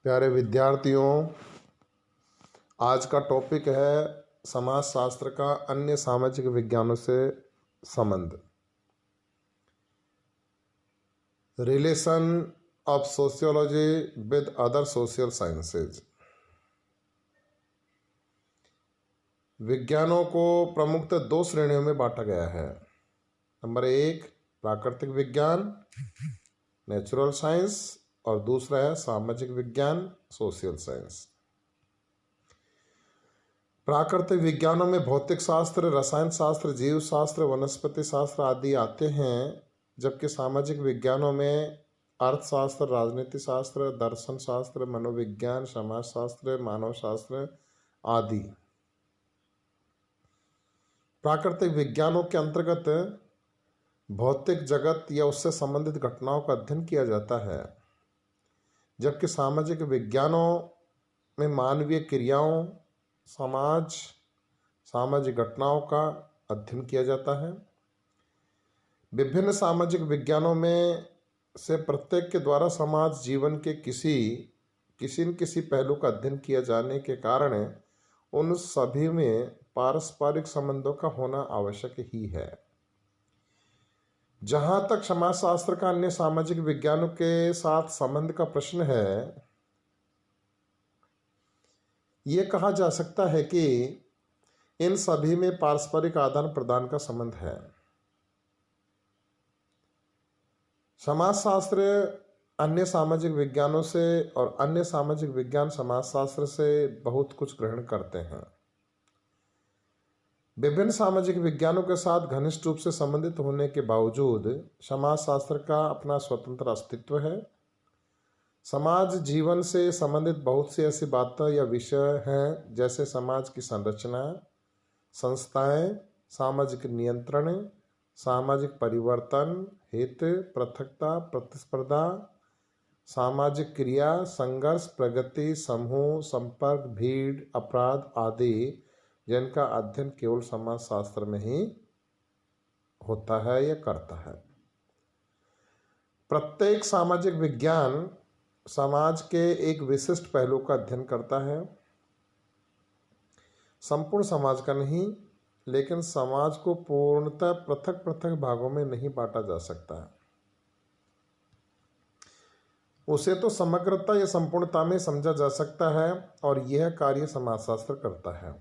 प्यारे विद्यार्थियों, आज का टॉपिक है समाज शास्त्र का अन्य सामाजिक विज्ञानों से संबंध। Relation of sociology with other social sciences. विज्ञानों को प्रमुखतः दो श्रेणियों में बांटा गया है। नंबर 1 प्राकृतिक विज्ञान नेचुरल साइंस और दूसरा है सामाजिक विज्ञान सोशल साइंस। प्राकृतिक विज्ञानों में भौतिक शास्त्र, रसायन शास्त्र, जीव शास्त्र, वनस्पति शास्त्र आदि आते हैं, जबकि सामाजिक विज्ञानों में अर्थशास्त्र, राजनीति शास्त्र, दर्शन शास्त्र, मनोविज्ञान, समाज शास्त्र, मानव शास्त्र आदि। प्राकृतिक विज्ञानों के अंतर्गत भौतिक जगत या उससे संबंधित घटनाओं का अध्ययन किया जाता है, जबकि सामाजिक विज्ञानों में मानवीय क्रियाओं, सामाजिक घटनाओं का अध्ययन किया जाता है। विभिन्न सामाजिक विज्ञानों में से प्रत्येक के द्वारा समाज जीवन के किसी न किसी पहलू का अध्ययन किया जाने के कारण उन सभी में पारस्परिक संबंधों का होना आवश्यक ही है। जहाँ तक समाजशास्त्र का अन्य सामाजिक विज्ञानों के साथ संबंध का प्रश्न है, ये कहा जा सकता है कि इन सभी में पारस्परिक आदान प्रदान का संबंध है। समाजशास्त्र अन्य सामाजिक विज्ञानों से और अन्य सामाजिक विज्ञान समाजशास्त्र से बहुत कुछ ग्रहण करते हैं। विभिन्न सामाजिक विज्ञानों के साथ घनिष्ठ रूप से संबंधित होने के बावजूद समाजशास्त्र का अपना स्वतंत्र अस्तित्व है। समाज जीवन से संबंधित बहुत सी ऐसी बातें या विषय हैं, जैसे समाज की संरचना, संस्थाएं, सामाजिक नियंत्रण, सामाजिक परिवर्तन, हित, पृथकता, प्रतिस्पर्धा, सामाजिक क्रिया, संघर्ष, प्रगति, समूह, संपर्क, भीड़, अपराध आदि, जिनका अध्ययन केवल समाजशास्त्र में ही होता है या करता है। प्रत्येक सामाजिक विज्ञान समाज के एक विशिष्ट पहलू का अध्ययन करता है, संपूर्ण समाज का नहीं, लेकिन समाज को पूर्णतः पृथक पृथक भागों में नहीं बांटा जा सकता है। उसे तो समग्रता या संपूर्णता में समझा जा सकता है, और यह कार्य समाजशास्त्र करता है।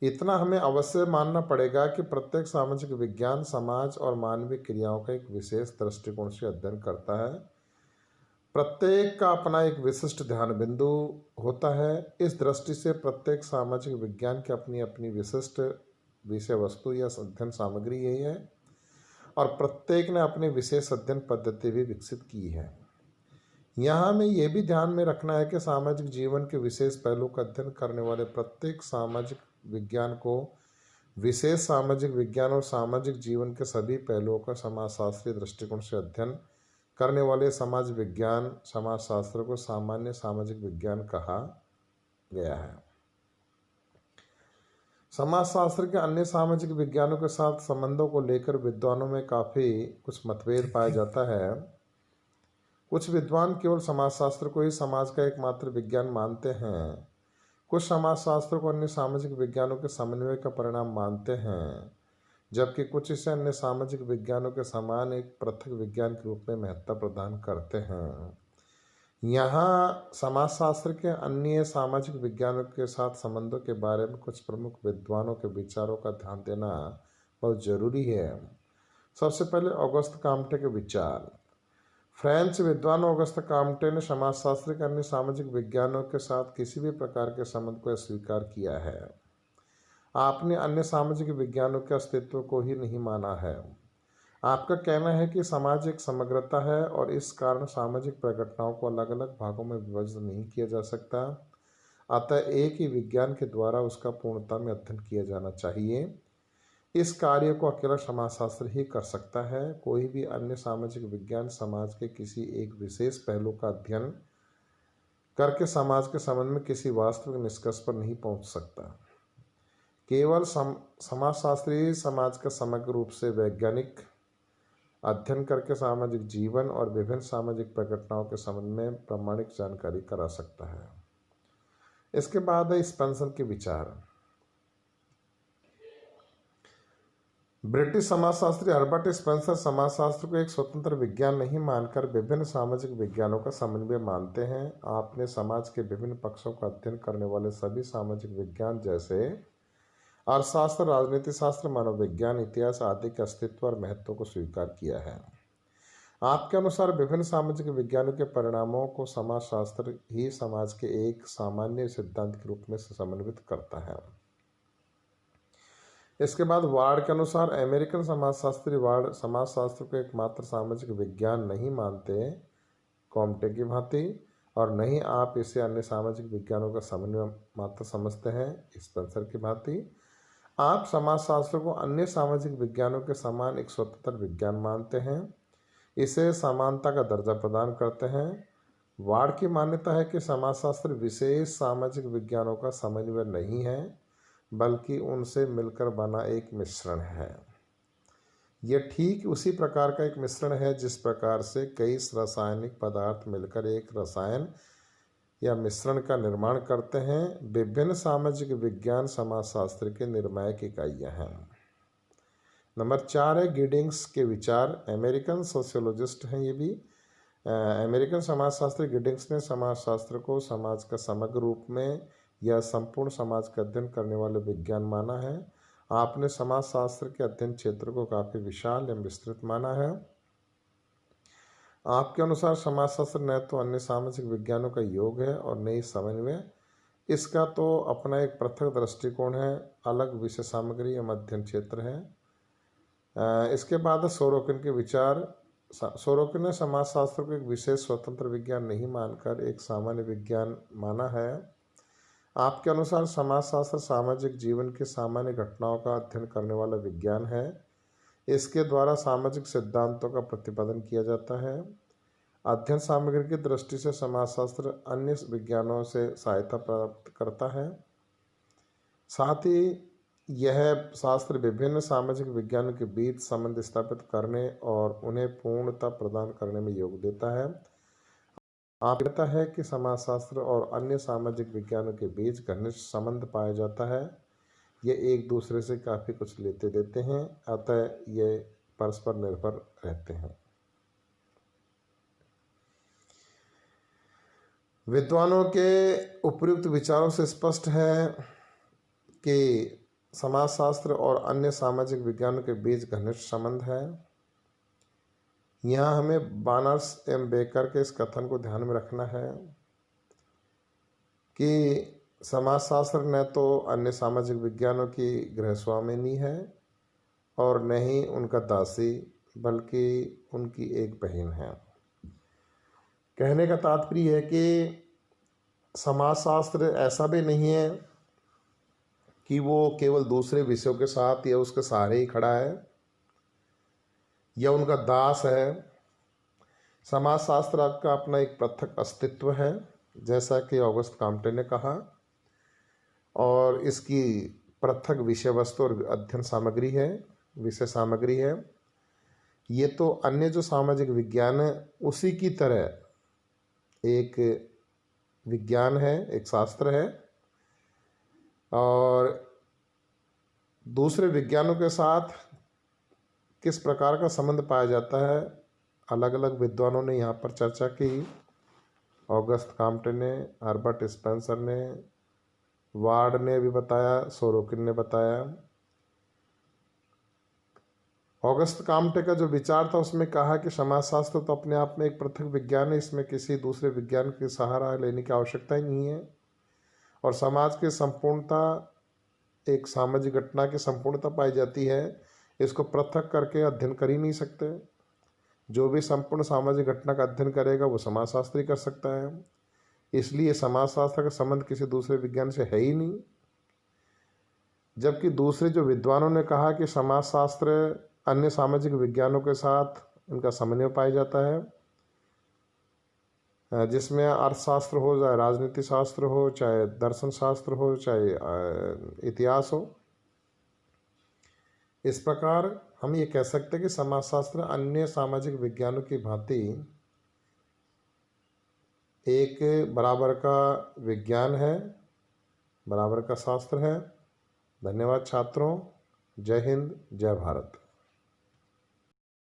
इतना हमें अवश्य मानना पड़ेगा कि प्रत्येक सामाजिक विज्ञान समाज और मानवीय क्रियाओं का एक विशेष दृष्टिकोण से अध्ययन करता है। प्रत्येक का अपना एक विशिष्ट ध्यान बिंदु होता है। इस दृष्टि से प्रत्येक सामाजिक विज्ञान की अपनी अपनी विशिष्ट विषय वस्तु या अध्ययन सामग्री यही है, और प्रत्येक ने अपनी विशेष अध्ययन पद्धति भी विकसित की है। यहाँ हमें यह भी ध्यान में रखना है कि सामाजिक जीवन के विशेष पहलू का अध्ययन करने वाले प्रत्येक सामाजिक विज्ञान को विशेष सामाजिक विज्ञान और सामाजिक जीवन के सभी पहलुओं का समाजशास्त्रीय दृष्टिकोण से अध्ययन करने वाले समाज विज्ञान समाजशास्त्र को सामान्य सामाजिक विज्ञान कहा गया है। समाजशास्त्र के अन्य सामाजिक विज्ञानों के साथ संबंधों को लेकर विद्वानों में काफ़ी कुछ मतभेद पाया जाता है। कुछ विद्वान केवल समाजशास्त्र को ही समाज का एकमात्र विज्ञान मानते हैं। कुछ समाजशास्त्र को अन्य सामाजिक विज्ञानों के समन्वय का परिणाम मानते हैं, जबकि कुछ इसे अन्य सामाजिक विज्ञानों के समान एक पृथक विज्ञान के रूप में महत्ता प्रदान करते हैं। यहाँ समाजशास्त्र के अन्य सामाजिक विज्ञानों के साथ संबंधों के बारे में कुछ प्रमुख विद्वानों के विचारों का ध्यान देना बहुत जरूरी है। सबसे पहले ऑगस्ट काम्टे के विचार। फ्रेंच विद्वान ऑगस्ट काम्टे ने समाजशास्त्र के अन्य सामाजिक विज्ञानों के साथ किसी भी प्रकार के संबंध को अस्वीकार किया है। आपने अन्य सामाजिक विज्ञानों के अस्तित्व को ही नहीं माना है। आपका कहना है कि समाज एक समग्रता है और इस कारण सामाजिक प्रघटनाओं को अलग अलग भागों में विभाजित नहीं किया जा सकता। अतः एक ही विज्ञान के द्वारा उसका पूर्णता में अध्ययन किया जाना चाहिए। इस कार्य को अकेला समाजशास्त्र ही कर सकता है। कोई भी अन्य सामाजिक विज्ञान समाज के किसी एक विशेष पहलू का अध्ययन करके समाज के संबंध में किसी वास्तविक निष्कर्ष पर नहीं पहुंच सकता। केवल समाजशास्त्री समाज का समग्र रूप से वैज्ञानिक अध्ययन करके सामाजिक जीवन और विभिन्न सामाजिक प्रघटनाओं के संबंध में प्रामाणिक जानकारी करा सकता है। इसके बाद है स्पेंसर के विचार। ब्रिटिश समाजशास्त्री हर्बर्ट स्पेंसर समाजशास्त्र को एक स्वतंत्र विज्ञान नहीं मानकर विभिन्न सामाजिक विज्ञानों का समन्वय मानते हैं। आपने समाज के विभिन्न पक्षों का अध्ययन करने वाले सभी सामाजिक विज्ञान जैसे अर्थशास्त्र, राजनीति शास्त्र, मनोविज्ञान, इतिहास आदि के अस्तित्व और महत्व को स्वीकार किया है। आपके अनुसार विभिन्न सामाजिक विज्ञानों के परिणामों को समाजशास्त्र ही समाज के एक सामान्य सिद्धांत के रूप में समन्वित करता है। इसके बाद वार्ड के अनुसार अमेरिकन समाजशास्त्री वार्ड समाजशास्त्र को एकमात्र सामाजिक विज्ञान नहीं मानते कॉम्टे की भांति, और नहीं आप इसे अन्य सामाजिक विज्ञानों का समन्वय मात्र समझते हैं स्पेंसर की भांति। आप समाजशास्त्र को अन्य सामाजिक विज्ञानों के समान एक स्वतंत्र विज्ञान मानते हैं, इसे समानता का दर्जा प्रदान करते हैं। वार्ड की मान्यता है कि समाजशास्त्र विशेष सामाजिक विज्ञानों का समन्वय नहीं है, बल्कि उनसे मिलकर बना एक मिश्रण है। यह ठीक उसी प्रकार का एक मिश्रण है जिस प्रकार से कई रासायनिक पदार्थ मिलकर एक रसायन या मिश्रण का निर्माण करते हैं। विभिन्न सामाजिक विज्ञान समाजशास्त्र के निर्णायक इकाइयां हैं। नंबर 4 है गिडिंग्स के विचार। अमेरिकन सोशियोलॉजिस्ट हैं ये भी। अमेरिकन समाजशास्त्री गिडिंग्स ने समाजशास्त्र को समाज का समग्र रूप में या संपूर्ण समाज का अध्ययन करने वाले विज्ञान माना है। आपने समाजशास्त्र के अध्ययन क्षेत्र को काफ़ी विशाल एवं विस्तृत माना है। आपके अनुसार समाजशास्त्र न तो अन्य सामाजिक विज्ञानों का योग है और न ही समन्वय। इसका तो अपना एक पृथक दृष्टिकोण है, अलग विषय सामग्री एवं अध्ययन क्षेत्र है। इसके बाद सोरोकिन के विचार। सोरोकिन ने समाजशास्त्र को एक विशेष स्वतंत्र विज्ञान नहीं मानकर एक सामान्य विज्ञान माना है। आपके अनुसार समाजशास्त्र सामाजिक जीवन के सामान्य घटनाओं का अध्ययन करने वाला विज्ञान है। इसके द्वारा सामाजिक सिद्धांतों का प्रतिपादन किया जाता है। अध्ययन सामग्री की दृष्टि से समाजशास्त्र अन्य विज्ञानों से सहायता प्राप्त करता है। साथ ही यह शास्त्र विभिन्न सामाजिक विज्ञानों के बीच संबंध स्थापित करने और उन्हें पूर्णता प्रदान करने में योग देता है। आप कहता है कि समाजशास्त्र और अन्य सामाजिक विज्ञानों के बीच घनिष्ठ संबंध पाया जाता है। ये एक दूसरे से काफ़ी कुछ लेते देते हैं, अतः ये परस्पर निर्भर रहते हैं। विद्वानों के उपयुक्त विचारों से स्पष्ट है कि समाजशास्त्र और अन्य सामाजिक विज्ञानों के बीच घनिष्ठ संबंध है। यहाँ हमें बानर्स एम बेकर के इस कथन को ध्यान में रखना है कि समाजशास्त्र न तो अन्य सामाजिक विज्ञानों की गृहस्वामिनी है और न ही उनका दासी, बल्कि उनकी एक बहन है। कहने का तात्पर्य है कि समाजशास्त्र ऐसा भी नहीं है कि वो केवल दूसरे विषयों के साथ या उसके सहारे ही खड़ा है या उनका दास है। समाजशास्त्र का अपना एक पृथक अस्तित्व है, जैसा कि ऑगस्ट कॉम्टे ने कहा, और इसकी पृथक विषय वस्तु और अध्ययन सामग्री है, विषय सामग्री है। ये तो अन्य जो सामाजिक विज्ञान है उसी की तरह एक विज्ञान है, एक शास्त्र है, और दूसरे विज्ञानों के साथ किस प्रकार का संबंध पाया जाता है अलग अलग विद्वानों ने यहाँ पर चर्चा की। ऑगस्ट कॉम्टे ने, हर्बर्ट स्पेंसर ने, वार्ड ने भी बताया, सोरोकिन ने बताया। ऑगस्ट कॉम्टे का जो विचार था उसमें कहा कि समाजशास्त्र तो अपने आप में एक पृथक विज्ञान है, इसमें किसी दूसरे विज्ञान की सहारा लेने की आवश्यकता ही नहीं है, और समाज की संपूर्णता, एक सामाजिक घटना की संपूर्णता पाई जाती है, इसको पृथक करके अध्ययन कर ही नहीं सकते। जो भी संपूर्ण सामाजिक घटना का अध्ययन करेगा वो समाजशास्त्री कर सकता है, इसलिए समाजशास्त्र का संबंध किसी दूसरे विज्ञान से है ही नहीं। जबकि दूसरे जो विद्वानों ने कहा कि समाजशास्त्र अन्य सामाजिक विज्ञानों के साथ इनका समन्वय पाया जाता है, जिसमें अर्थशास्त्र हो, चाहे राजनीति शास्त्र हो, चाहे दर्शन शास्त्र हो, चाहे इतिहास हो। इस प्रकार हम ये कह सकते हैं कि समाजशास्त्र अन्य सामाजिक विज्ञानों की भांति एक बराबर का विज्ञान है, बराबर का शास्त्र है। धन्यवाद छात्रों। जय हिंद, जय भारत।